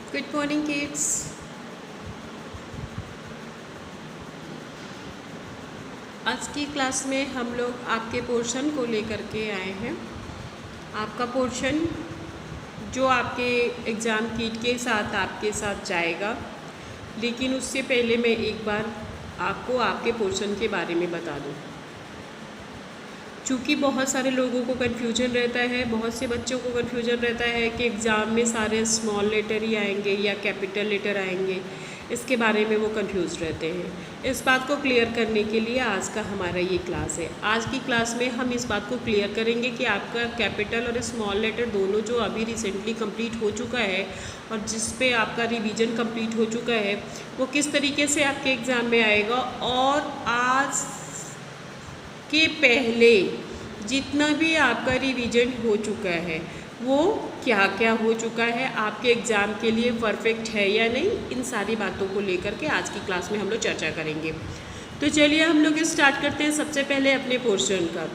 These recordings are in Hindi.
Good morning kids. आज की क्लास में हम लोग आपके पोर्शन को लेकर के आए हैं। आपका पोर्शन जो आपके एग्ज़ाम किट के साथ आपके साथ जाएगा, लेकिन उससे पहले मैं एक बार आपको आपके पोर्शन के बारे में बता दूं। चूँकि बहुत सारे लोगों को कन्फ्यूजन रहता है, बहुत से बच्चों को कन्फ्यूजन रहता है कि एग्ज़ाम में सारे स्मॉल लेटर ही आएंगे या कैपिटल लेटर आएंगे, इसके बारे में वो कंफ्यूज रहते हैं। इस बात को क्लियर करने के लिए आज का हमारा ये क्लास है। आज की क्लास में हम इस बात को क्लियर करेंगे कि आपका कैपिटल और स्मॉल लेटर दोनों जो अभी रिसेंटली कंप्लीट हो चुका है और जिस पे आपका रिवीजन कंप्लीट हो चुका है, वो किस तरीके से आपके एग्ज़ाम में आएगा, और आज के पहले जितना भी आपका रिवीजन हो चुका है वो क्या क्या हो चुका है, आपके एग्ज़ाम के लिए परफेक्ट है या नहीं, इन सारी बातों को लेकर के आज की क्लास में हम लोग चर्चा करेंगे। तो चलिए हम लोग स्टार्ट करते हैं सबसे पहले अपने पोर्शन का।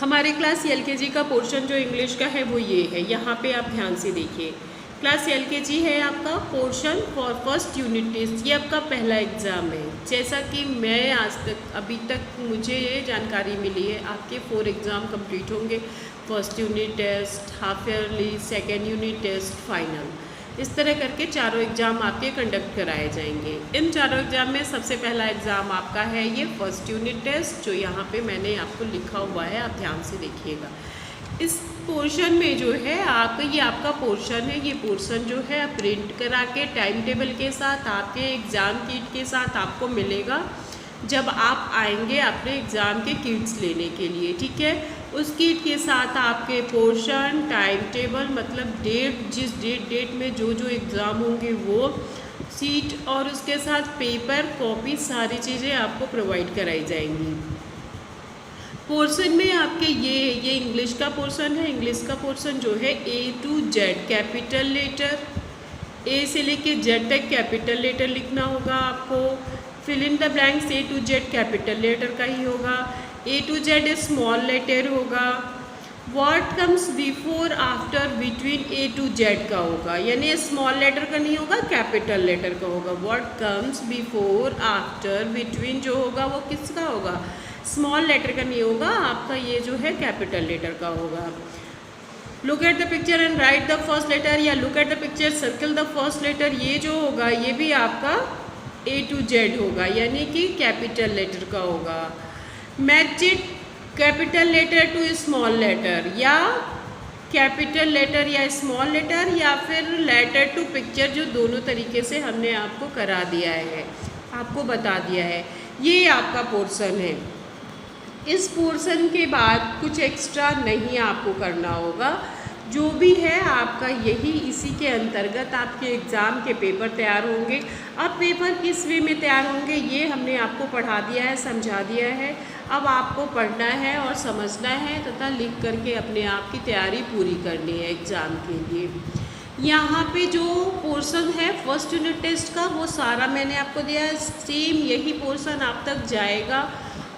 हमारे क्लास एलकेजी का पोर्शन जो इंग्लिश का है वो ये है। यहाँ पे आप ध्यान से देखिए, क्लास एलकेजी है आपका portion for first unit test. ये आपका पहला एग्ज़ाम है। जैसा कि मैं आज तक अभी तक मुझे ये जानकारी मिली है, आपके 4 एग्ज़ाम कंप्लीट होंगे। First unit test, half yearly, second unit test, final. इस तरह करके चारों एग्ज़ाम आपके कंडक्ट कराए जाएंगे। इन चारों एग्ज़ाम में सबसे पहला एग्ज़ाम आपका है ये फर्स्ट यूनिट टेस्ट, जो यहाँ पे मैंने आपको लिखा हुआ है, आप ध्यान से देखिएगा। इस पोर्शन में जो है आपका ये आपका पोर्शन है। ये पोर्शन जो है आप प्रिंट करा के टाइम टेबल के साथ आपके एग्ज़ाम किट के साथ आपको मिलेगा जब आप आएंगे अपने एग्ज़ाम के किट्स लेने के लिए, ठीक है। उस किट के साथ आपके पोर्शन, टाइम टेबल मतलब डेट, जिस डेट में जो जो एग्ज़ाम होंगे वो, सीट और उसके साथ पेपर, कॉपी, सारी चीज़ें आपको प्रोवाइड कराई जाएंगी। पोर्शन में आपके ये इंग्लिश का पोर्शन है। इंग्लिश का पोर्शन जो है A to Z capital letter, A से लेके Z तक कैपिटल लेटर लिखना होगा आपको। Fill in the blanks A to Z capital letter का ही होगा। A to Z small letter होगा। What comes before, after, between A to Z का होगा, यानी स्मॉल लेटर का नहीं होगा, कैपिटल लेटर का होगा। What comes before, after, between जो होगा वो किसका होगा, स्मॉल लेटर का नहीं होगा, आपका ये जो है कैपिटल लेटर का होगा। Look at the picture and write the first letter, या look at the picture circle the first letter, ये जो होगा ये भी आपका A to Z होगा, यानी कि कैपिटल लेटर का होगा। Match it capital letter to small letter, या कैपिटल लेटर या स्मॉल लेटर, या फिर लेटर टू पिक्चर, जो दोनों तरीके से हमने आपको करा दिया है, आपको बता दिया है। ये आपका पोर्शन है। इस पोर्शन के बाद कुछ एक्स्ट्रा नहीं आपको करना होगा, जो भी है आपका यही, इसी के अंतर्गत आपके एग्ज़ाम के पेपर तैयार होंगे। अब पेपर किस वे में तैयार होंगे ये हमने आपको पढ़ा दिया है, समझा दिया है। अब आपको पढ़ना है और समझना है तथा लिख करके अपने आप की तैयारी पूरी करनी है एग्ज़ाम के लिए। यहाँ पे जो पोर्शन है फर्स्ट यूनिट टेस्ट का, वो सारा मैंने आपको दिया है। सेम यही पोर्शन आप तक जाएगा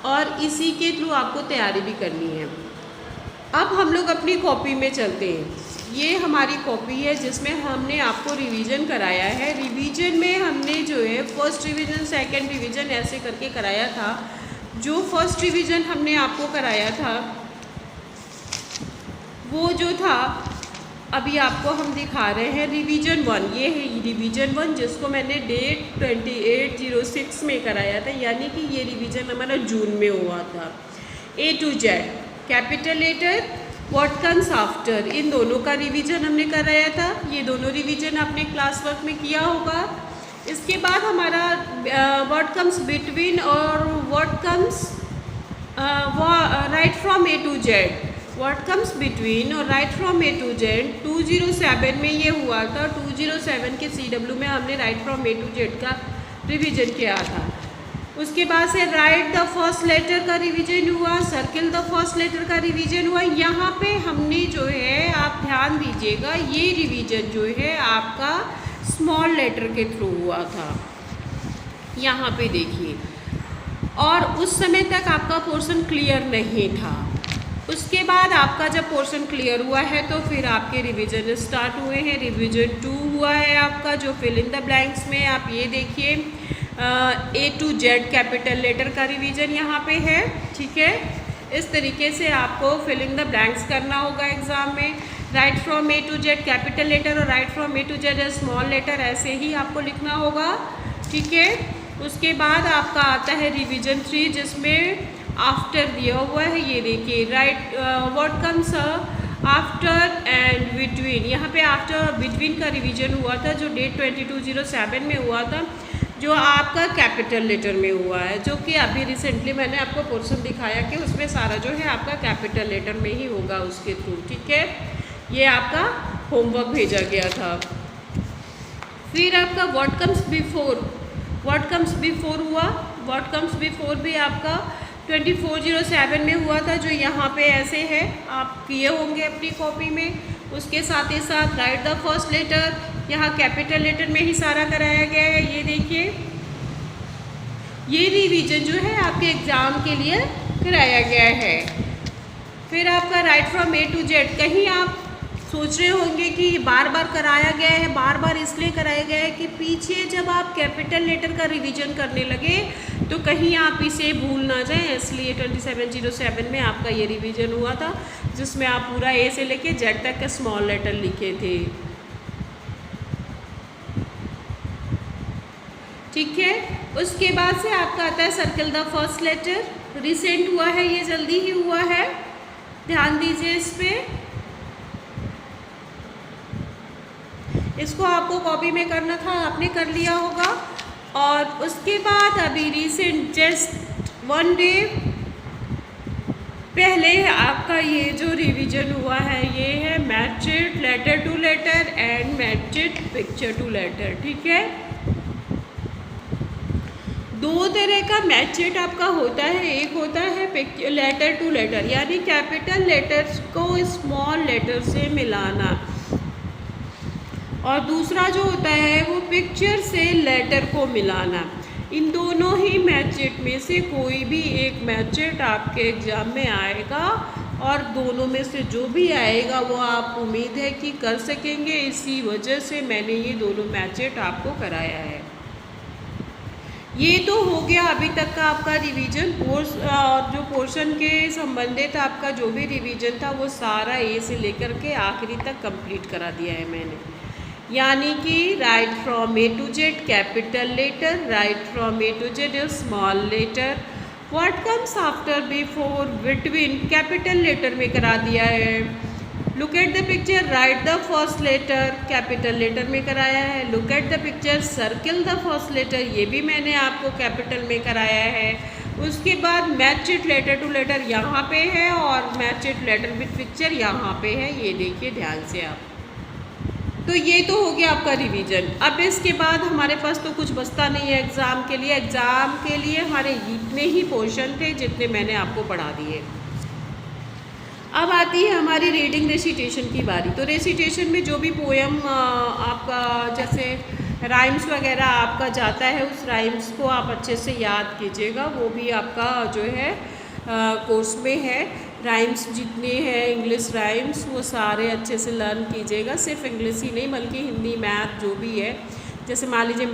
और इसी के थ्रू आपको तैयारी भी करनी है। अब हम लोग अपनी कॉपी में चलते हैं। ये हमारी कॉपी है जिसमें हमने आपको रिवीजन कराया है। रिवीजन में हमने जो है फर्स्ट रिवीजन, सेकंड रिवीजन ऐसे करके कराया था। जो फर्स्ट रिवीजन हमने आपको कराया था वो जो था अभी आपको हम दिखा रहे हैं रिवीजन 1। ये है रिवीजन 1 जिसको मैंने डेट 28/06 में कराया था, यानी कि ये रिवीजन हमारा जून में हुआ था। A to Z capital letter, what comes after, इन दोनों का रिवीजन हमने कराया था। ये दोनों रिवीजन आपने क्लास वर्क में किया होगा। इसके बाद हमारा व्हाट कम्स बिटवीन और what comes write from A to Z, what comes between और write from A to Z 207 में ये हुआ था। 207 के CW में हमने right from A to Z का रिवीजन किया था। उसके बाद से राइट द फर्स्ट लेटर का रिवीजन हुआ, सर्किल द फर्स्ट लेटर का रिवीजन हुआ। यहाँ पे हमने जो है, आप ध्यान दीजिएगा, ये रिवीजन जो है आपका स्मॉल लेटर के थ्रू हुआ था, यहाँ पे देखिए। और उस समय तक आपका पोर्शन क्लियर नहीं था। उसके बाद आपका जब पोर्शन क्लियर हुआ है तो फिर आपके रिवीजन स्टार्ट हुए हैं। रिवीजन 2 हुआ है आपका, जो फिल इन द ब्लैंक्स में आप ये देखिए A to Z capital letter का रिवीजन यहाँ पे है, ठीक है। इस तरीके से आपको फिल इन द ब्लैंक्स करना होगा एग्ज़ाम में। Write from A to Z capital letter और write from A to Z small letter, ऐसे ही आपको लिखना होगा, ठीक है। उसके बाद आपका आता है रिवीजन 3, जिसमें आफ्टर दिया हुआ है, ये देखिए right what comes after and between. यहाँ पे आफ्टर और बिटवीन का रिवीजन हुआ था, जो डेट 22/07 में हुआ था, जो आपका कैपिटल लेटर में हुआ है, जो कि अभी रिसेंटली मैंने आपको पोर्शन दिखाया कि उसमें सारा जो है आपका कैपिटल लेटर में ही होगा उसके थ्रू, ठीक है। ये आपका होमवर्क भेजा गया था। फिर आपका what comes before, what comes before हुआ। व्हाट कम्स बिफोर भी आपका 24/07 में हुआ था, जो यहाँ पे ऐसे है, आप किए होंगे अपनी कॉपी में। उसके साथ ही साथ राइट द फर्स्ट लेटर, यहाँ कैपिटल लेटर में ही सारा कराया गया है। ये देखिए, ये रिवीजन जो है आपके एग्ज़ाम के लिए कराया गया है। फिर आपका right from A to Z, कहीं आप सोच रहे होंगे कि बार बार कराया गया है, बार बार इसलिए कराया गया है कि पीछे जब आप कैपिटल लेटर का रिवीजन करने लगे तो कहीं आप इसे भूल ना जाएं, इसलिए 27/07 में आपका ये रिवीजन हुआ था, जिसमें आप पूरा A से लेके Z तक के स्मॉल लेटर लिखे थे, ठीक है। उसके बाद से आपका आता है circle the first letter. Recent हुआ है, ये जल्दी ही हुआ है, ध्यान दीजिए इस पर। इसको आपको कॉपी में करना था, आपने कर लिया होगा। और उसके बाद अभी रिसेंट जस्ट 1 डे पहले आपका ये जो रिवीजन हुआ है, ये है matched letter to letter and matched picture to letter, ठीक है। दो तरह का मैचिड आपका होता है, एक होता है लेटर टू लेटर, यानी कैपिटल लेटर्स को स्मॉल लेटर से मिलाना, और दूसरा जो होता है वो पिक्चर से लेटर को मिलाना। इन दोनों ही मैचिट में से कोई भी एक मैचिट आपके एग्ज़ाम में आएगा, और दोनों में से जो भी आएगा वो आप उम्मीद है कि कर सकेंगे। इसी वजह से मैंने ये दोनों मैचिट आपको कराया है। ये तो हो गया अभी तक का आपका रिवीजन। और जो पोर्शन के संबंधित आपका जो भी रिवीजन था वो सारा A से लेकर के आखिरी तक कंप्लीट करा दिया है मैंने। यानी कि write from A to Z capital letter, write from A to Z small letter, what comes after before between capital letter में करा दिया है। Look at the picture, write the first letter capital letter में कराया है। Look at the picture, circle the first letter, ये भी मैंने आपको कैपिटल में कराया है। उसके बाद match it letter to letter यहाँ पे है, और match it letter with picture यहाँ पे है, ये देखिए ध्यान से आप। तो ये तो हो गया आपका रिवीजन। अब इसके बाद हमारे पास तो कुछ बचता नहीं है एग्ज़ाम के लिए। एग्ज़ाम के लिए हमारे इतने ही पोर्शन थे जितने मैंने आपको पढ़ा दिए। अब आती है हमारी रीडिंग रेसिटेशन की बारी। तो रेसिटेशन में जो भी पोएम आपका जैसे राइम्स वगैरह आपका जाता है, उस राइम्स को आप अच्छे से याद कीजिएगा। वो भी आपका जो है कोर्स में है। राइम्स जितने हैं इंग्लिश राइम्स वो सारे अच्छे से लर्न कीजिएगा। सिर्फ इंग्लिश ही नहीं बल्कि हिंदी, मैथ जो भी है, जैसे मान लीजिए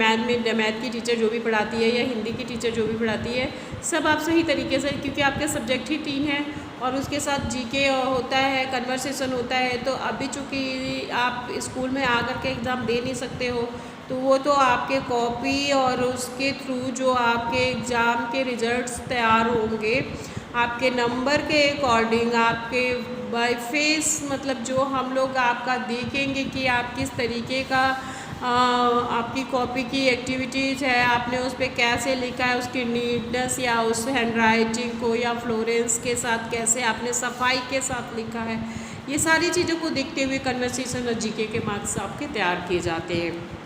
मैथ की टीचर जो भी पढ़ाती है या हिंदी की टीचर जो भी पढ़ाती है, सब आप सही तरीके से, क्योंकि आपके सब्जेक्ट ही 3 हैं और उसके साथ जीके होता है, कन्वर्सेशन होता है। तो अभी चूँकि आप स्कूल में आकर के एग्ज़ाम दे नहीं सकते हो, तो वो तो आपके कॉपी और उसके थ्रू जो आपके एग्ज़ाम के रिजल्ट्स तैयार होंगे आपके नंबर के अकॉर्डिंग, आपके बाय फेस, मतलब जो हम लोग आपका देखेंगे कि आप किस तरीके का आपकी कॉपी की एक्टिविटीज़ है, आपने उस पर कैसे लिखा है, उसकी नीटनेस या उस हैंड राइटिंग को या फ्लोरेंस के साथ कैसे आपने सफाई के साथ लिखा है, ये सारी चीज़ों को देखते हुए कन्वर्सेशन और जीके के मार्क्स आपके तैयार किए जाते हैं।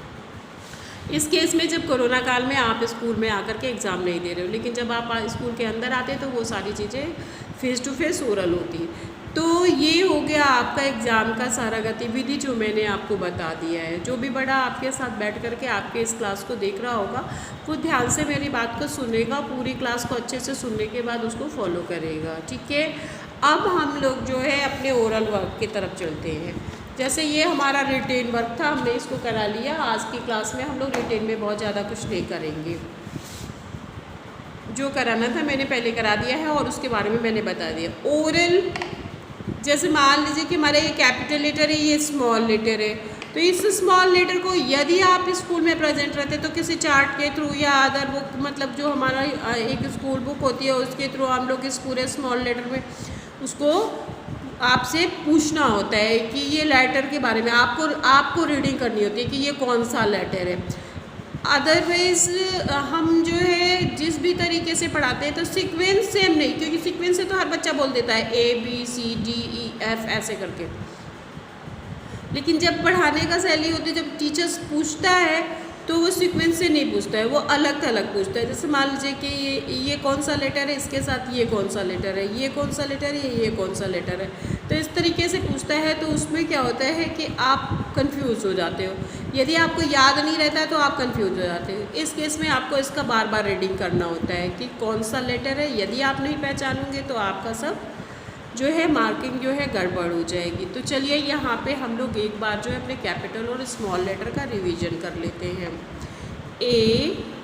इस केस में जब कोरोना काल में आप स्कूल में आकर के एग्ज़ाम नहीं दे रहे हो, लेकिन जब आप स्कूल के अंदर आते तो वो सारी चीज़ें फेस टू फेस ओरल होती। तो ये हो गया आपका एग्ज़ाम का सारा गतिविधि जो मैंने आपको बता दिया है। जो भी बड़ा आपके साथ बैठ कर के आपके इस क्लास को देख रहा होगा वो ध्यान से मेरी बात को सुनेगा, पूरी क्लास को अच्छे से सुनने के बाद उसको फॉलो करेगा, ठीक है। अब हम लोग जो है अपने ओरल वर्क की तरफ चलते हैं। जैसे ये हमारा रिटेन वर्क था, हमने इसको करा लिया। आज की क्लास में हम लोग रिटेन में बहुत ज़्यादा कुछ नहीं करेंगे, जो कराना था मैंने पहले करा दिया है और उसके बारे में मैंने बता दिया। ओरल, जैसे मान लीजिए कि हमारा ये कैपिटल लेटर है, ये स्मॉल लेटर है, तो इस स्मॉल लेटर को यदि आप स्कूल में प्रेजेंट रहते तो किसी चार्ट के थ्रू या अदर बुक, मतलब जो हमारा एक स्कूल बुक होती है उसके थ्रू हम लोग इस पूरे स्मॉल लेटर में उसको आपसे पूछना होता है कि ये लेटर के बारे में आपको रीडिंग करनी होती है कि ये कौन सा लेटर है। अदरवाइज हम जो है जिस भी तरीके से पढ़ाते हैं तो सीक्वेंस सेम नहीं, क्योंकि सीक्वेंस से तो हर बच्चा बोल देता है ABCDEF ऐसे करके, लेकिन जब पढ़ाने का शैली होती है, जब टीचर्स पूछता है तो वो सीक्वेंस से नहीं पूछता है, वो अलग अलग पूछता है। जैसे मान लीजिए कि ये कौन सा लेटर है, इसके साथ ये कौन सा लेटर है, ये कौन सा लेटर है, ये कौन सा लेटर है, तो इस तरीके से पूछता है। तो उसमें क्या होता है कि आप कंफ्यूज हो जाते हो। यदि आपको याद नहीं रहता है तो आप कंफ्यूज हो जाते हो। इस केस में आपको इसका बार बार रीडिंग करना होता है कि कौन सा लेटर है। यदि आप नहीं पहचानोगे तो आपका सब जो है मार्किंग जो है गड़बड़ हो जाएगी। तो चलिए यहाँ पे हम लोग एक बार जो है अपने कैपिटल और स्मॉल लेटर का रिवीजन कर लेते हैं। ABCDEFGHIJKLMNOPQRSTUV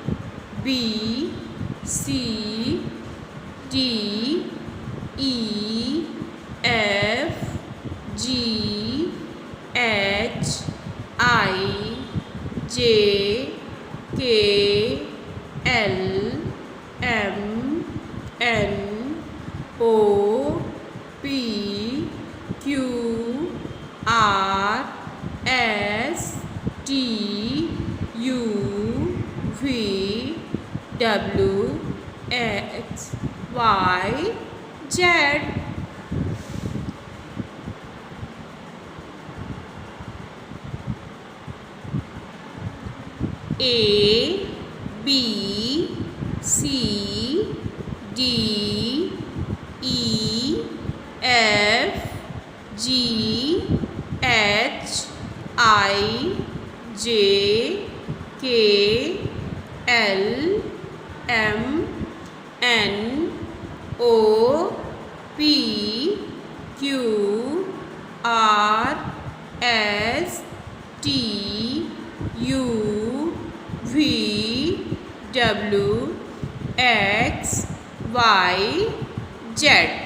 WZ।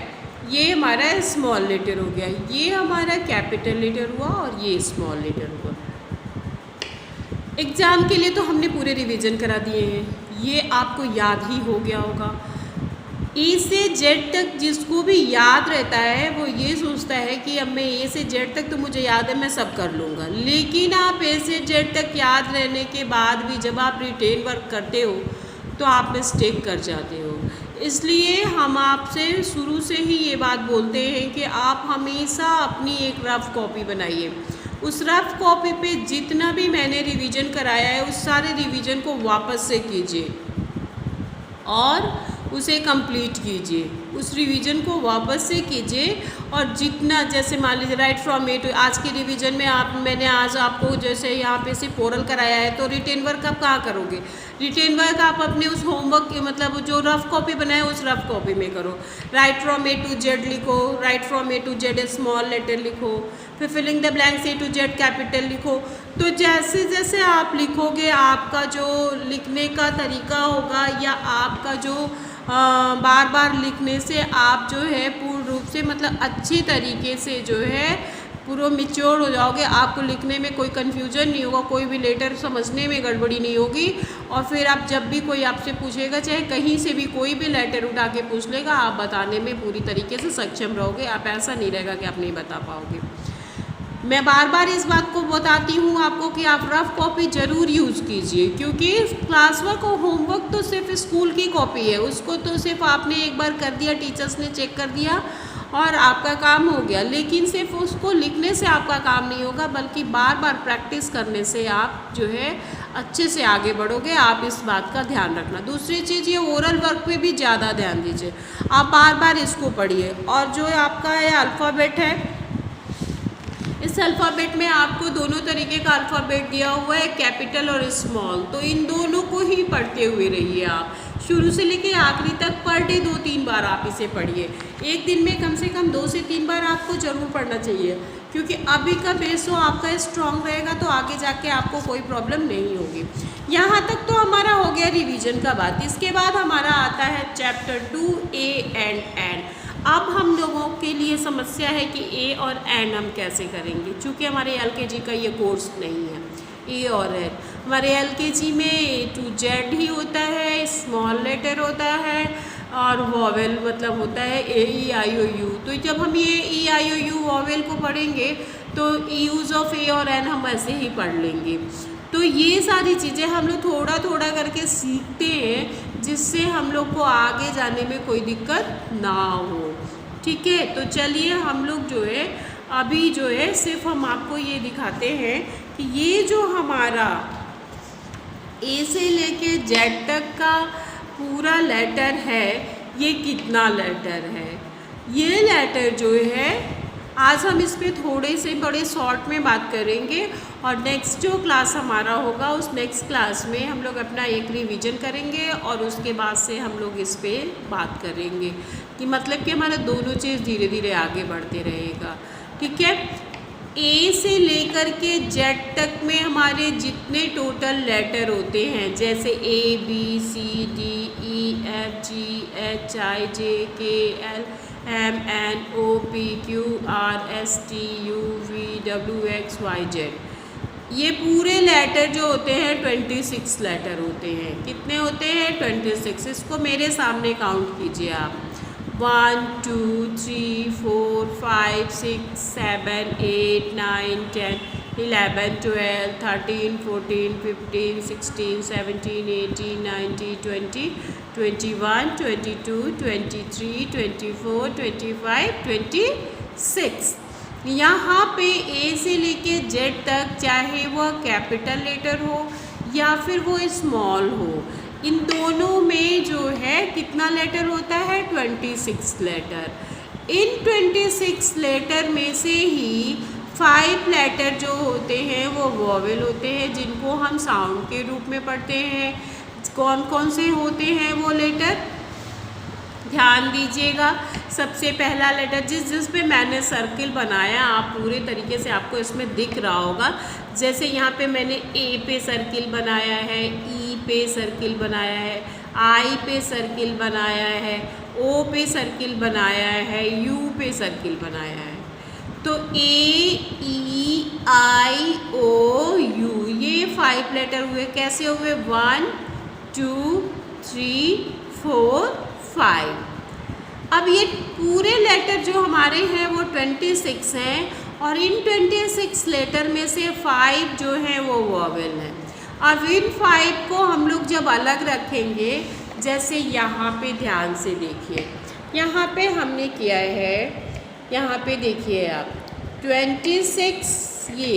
ये हमारा स्मॉल लेटर हो गया, ये हमारा कैपिटल लेटर हुआ और ये स्मॉल लेटर हुआ। एग्ज़ाम के लिए तो हमने पूरे रिवीजन करा दिए हैं, ये आपको याद ही हो गया होगा। ए से जेड तक जिसको भी याद रहता है वो ये सोचता है कि अब मैं ए से जेड तक तो मुझे याद है, मैं सब कर लूँगा। लेकिन आप ए से जेड तक याद रहने के बाद भी जब आप रिटेन वर्क करते हो तो आप मिस्टेक कर जाते हो। इसलिए हम आपसे शुरू से ही ये बात बोलते हैं कि आप हमेशा अपनी एक रफ़ कॉपी बनाइए। उस रफ़ कॉपी पे जितना भी मैंने रिवीजन कराया है उस सारे रिवीजन को वापस से कीजिए और उसे कंप्लीट कीजिए। उस रिवीजन को वापस से कीजिए और जितना, जैसे मान लीजिए राइट फ्रॉम ए टू, आज के रिवीजन में मैंने आज आपको जैसे यहाँ पे से ओरल कराया है, तो रिटेन वर्क आप कहाँ करोगे? रिटेन वर्क आप अपने उस होमवर्क के मतलब जो रफ़ कॉपी बनाए उस रफ़ कॉपी में करो। Write from A to Z लिखो, write from A to Z small letter लिखो, फिर filling the blanks A to Z capital लिखो। तो जैसे जैसे आप लिखोगे आपका जो लिखने का तरीका होगा या आपका जो बार बार लिखने से आप जो है पूर्ण रूप से मतलब अच्छी तरीके से जो है पूरा मिच्योर हो जाओगे। आपको लिखने में कोई कन्फ्यूजन नहीं होगा, कोई भी लेटर समझने में गड़बड़ी नहीं होगी। और फिर आप जब भी कोई आपसे पूछेगा, चाहे कहीं से भी कोई भी लेटर उठा के पूछ लेगा, आप बताने में पूरी तरीके से सक्षम रहोगे। आप ऐसा नहीं रहेगा कि आप नहीं बता पाओगे। मैं बार बार इस बात को बताती हूँ आपको कि आप रफ़ कॉपी ज़रूर यूज़ कीजिए, क्योंकि क्लास वर्क और होमवर्क तो सिर्फ स्कूल की कॉपी है, उसको तो सिर्फ आपने एक बार कर दिया, टीचर्स ने चेक कर दिया और आपका काम हो गया। लेकिन सिर्फ उसको लिखने से आपका काम नहीं होगा, बल्कि बार बार प्रैक्टिस करने से आप जो है अच्छे से आगे बढ़ोगे। आप इस बात का ध्यान रखना। दूसरी चीज़, ये ओरल वर्क पे भी ज़्यादा ध्यान दीजिए, आप बार बार इसको पढ़िए। और जो आपका है अल्फ़ाबेट है, इस अल्फ़ाबेट में आपको दोनों तरीके का अल्फ़ाबेट दिया हुआ है, कैपिटल और स्मॉल, तो इन दोनों को ही पढ़ते हुए रहिए आप। शुरू से लेके आखिरी तक पर डे 2-3 बार आप इसे पढ़िए। एक दिन में कम से कम 2 से 3 बार आपको ज़रूर पढ़ना चाहिए, क्योंकि अभी का बेस तो आपका स्ट्रॉन्ग रहेगा तो आगे जाके आपको कोई प्रॉब्लम नहीं होगी। यहाँ तक तो हमारा हो गया रिवीजन का बात। इसके बाद हमारा आता है चैप्टर 2 ए एंड एन। अब हम लोगों के लिए समस्या है कि ए और एन हम कैसे करेंगे, क्योंकि हमारे एलकेजी का ये कोर्स नहीं है ए और एन। हमारे एलकेजी में ए टू जेड ही होता है, स्मॉल लेटर होता है और वॉवेल मतलब होता है ए ई आई ओ यू। तो जब हम ये ई आई ओ यू वॉवेल को पढ़ेंगे तो यूज़ ऑफ ए और एन हम ऐसे ही पढ़ लेंगे। तो ये सारी चीज़ें हम लोग थोड़ा थोड़ा करके सीखते हैं, जिससे हम लोग को आगे जाने में कोई दिक्कत ना हो। ठीक है, तो चलिए हम लोग जो है अभी जो है सिर्फ हम आपको ये दिखाते हैं कि ये जो हमारा ए से लेके जेड तक का पूरा लेटर है ये कितना लेटर है। ये लेटर जो है आज हम इस पे थोड़े से बड़े शॉर्ट में बात करेंगे, और नेक्स्ट जो क्लास हमारा होगा उस नेक्स्ट क्लास में हम लोग अपना एक रिवीजन करेंगे और उसके बाद से हम लोग इस पे बात करेंगे कि मतलब कि हमारा दोनों चीज़ धीरे धीरे आगे बढ़ते रहेगा। ठीक है, ए से लेकर के जेड तक में हमारे जितने टोटल लेटर होते हैं, जैसे A B C D E F G H I J K L M N O P Q R S T U V W X Y Z, ये पूरे लेटर जो होते हैं 26 लेटर होते हैं। कितने होते हैं? 26। इसको मेरे सामने काउंट कीजिए आप। 1 2 3 4 5 6 7 8 9 10 11 12 13 14 15 16 17 18 19 20 21 22 23 24 25 26। यहाँ पे ए से लेके जेड तक, चाहे वह कैपिटल लेटर हो या फिर वो स्मॉल हो, इन दोनों में जो है कितना लेटर होता है? 26 लेटर। इन 26 लेटर में से ही 5 लेटर जो होते हैं वो वॉवेल होते हैं, जिनको हम साउंड के रूप में पढ़ते हैं। कौन कौन से होते हैं वो लेटर? ध्यान दीजिएगा, सबसे पहला लेटर जिस पे मैंने सर्किल बनाया, आप पूरे तरीके से आपको इसमें दिख रहा होगा। जैसे यहाँ पे मैंने ए पे सर्किल बनाया है, ई पे सर्किल बनाया है, आई पे सर्किल बनाया है, ओ पे सर्किल बनाया है, यू पे सर्किल बनाया है। तो ए ई आई ओ यू ये 5 लेटर हुए। कैसे हुए? 1 2 3 4 5। अब ये पूरे लेटर जो हमारे हैं वो 26 हैं, और इन 26 लेटर में से 5 जो हैं वो वॉवेल हैं। अब इन 5 को हम लोग जब अलग रखेंगे, जैसे यहाँ पे ध्यान से देखिए, यहाँ पे हमने किया है, यहाँ पे देखिए आप 26, ये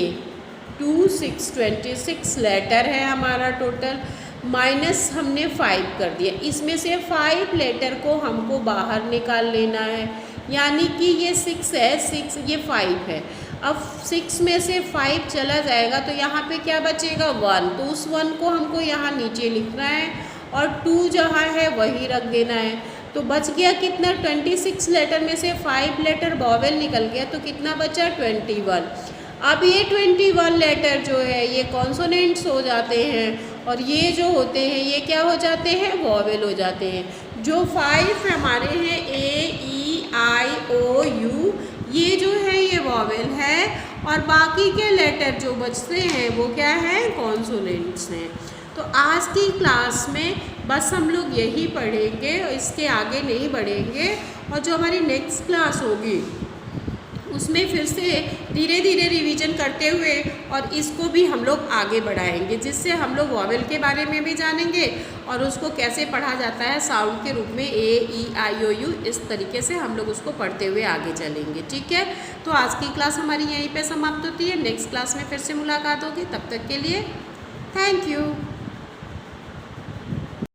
26 लेटर है हमारा टोटल, माइनस हमने 5 कर दिया। इसमें से 5 लेटर को हमको बाहर निकाल लेना है, यानी कि ये 6 है, 6 ये 5 है। अब 6 में से 5 चला जाएगा तो यहाँ पे क्या बचेगा? 1। तो उस 1 को हमको यहाँ नीचे लिखना है और 2 जहाँ है वही रख देना है। तो बच गया कितना? 26 लेटर में से 5 लेटर वॉवेल निकल गया, तो कितना बचा? 21। अब ये 21 लेटर जो है ये कॉन्सोनेंट्स हो जाते हैं, और ये जो होते हैं ये क्या हो जाते हैं? वॉवेल हो जाते हैं। जो 5 हमारे हैं ए ई आई ओ यू, ये जो है ये वॉवेल है, और बाकी के लेटर जो बचते हैं वो क्या है? कॉन्सोनेंट्स हैं। तो आज की क्लास में बस हम लोग यही पढ़ेंगे, इसके आगे नहीं बढ़ेंगे। और जो हमारी नेक्स्ट क्लास होगी उसमें फिर से धीरे धीरे रिवीजन करते हुए और इसको भी हम लोग आगे बढ़ाएंगे, जिससे हम लोग वॉवेल के बारे में भी जानेंगे और उसको कैसे पढ़ा जाता है साउंड के रूप में, ए ई आई ओ यू। इस तरीके से हम लोग उसको पढ़ते हुए आगे चलेंगे। ठीक है, तो आज की क्लास हमारी यहीं पे समाप्त होती है। नेक्स्ट क्लास में फिर से मुलाकात होगी। तब तक के लिए थैंक यू।